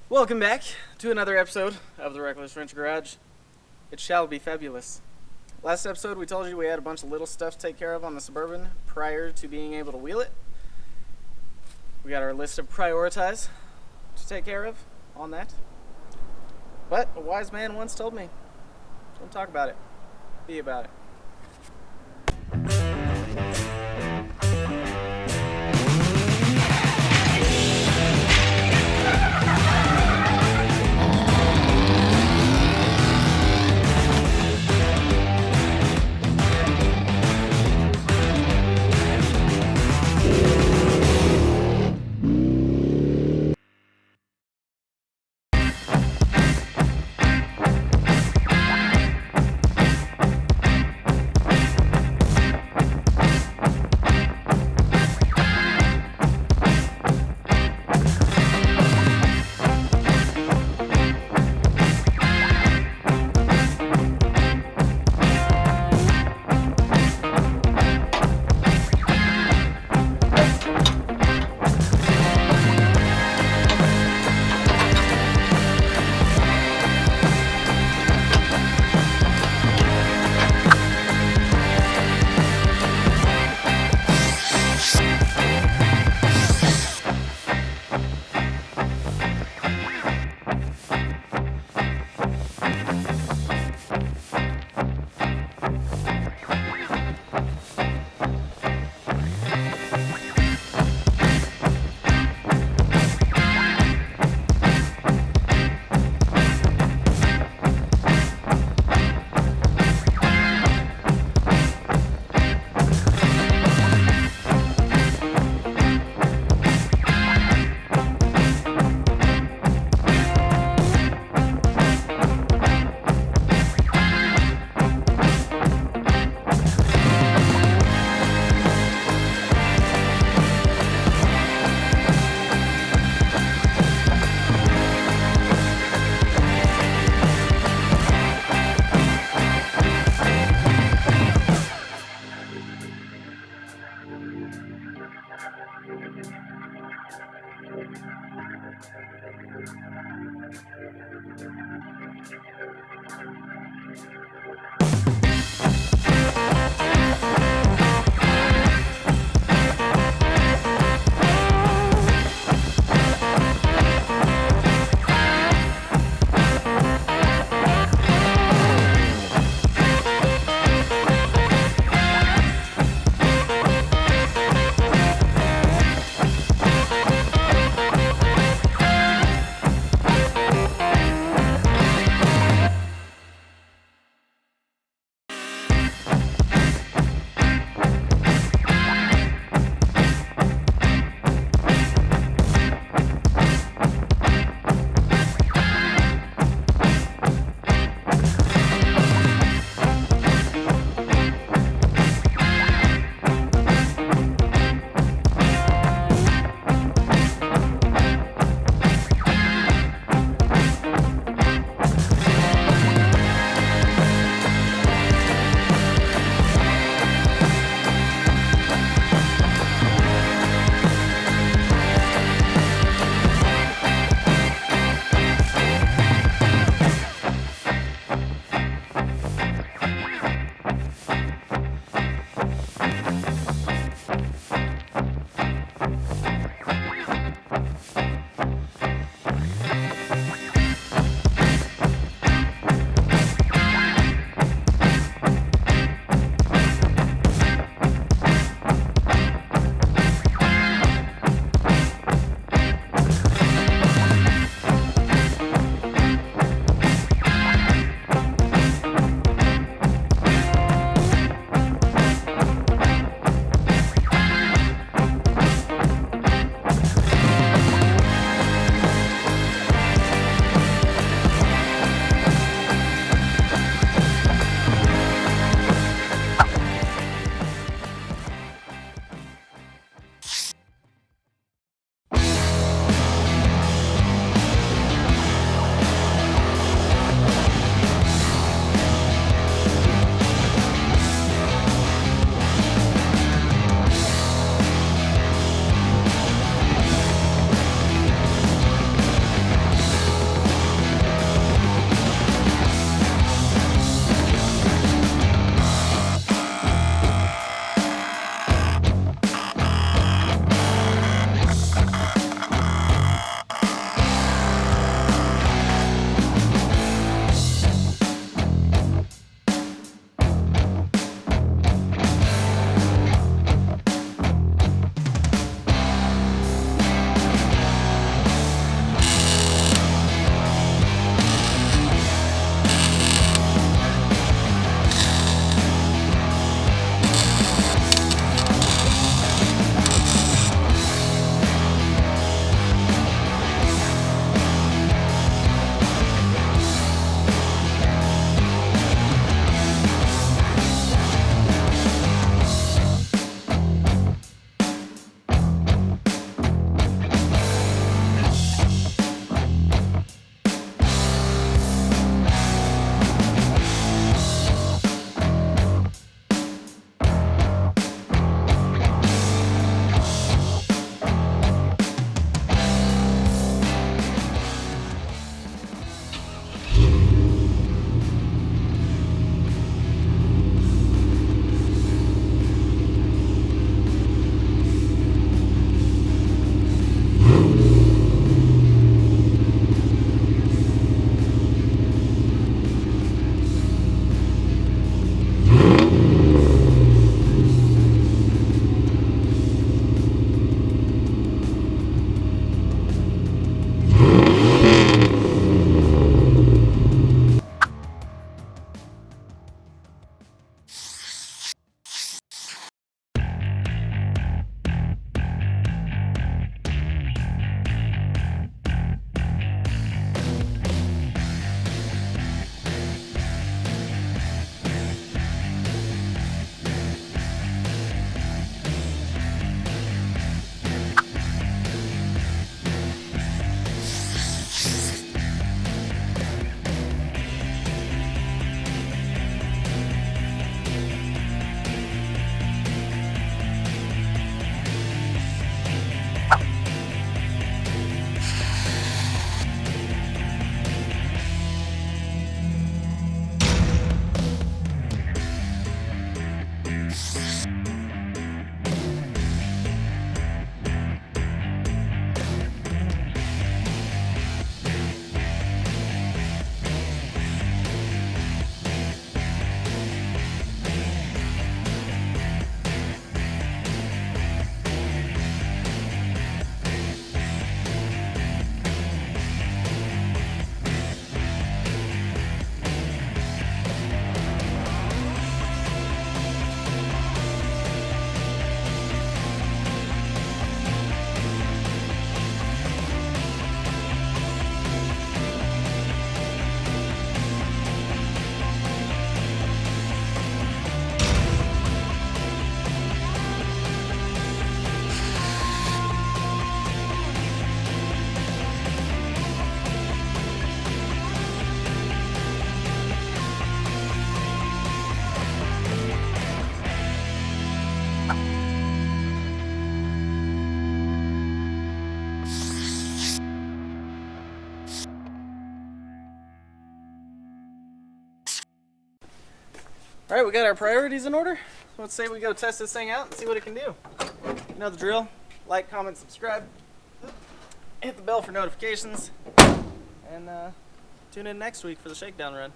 Welcome back to another episode of the Reckless Wrench Garage. It shall be fabulous. Last episode we told you we had a bunch of little stuff to take care of on the Suburban prior to being able to wheel it. We got our list of prioritize to take care of on that. But a wise man once told me, don't talk about it, be about it. All right, we got our priorities in order. Let's say we go test this thing out and see what it can do. You know the drill. Like, comment, subscribe. Hit the bell for notifications. And tune in next week for the shakedown run.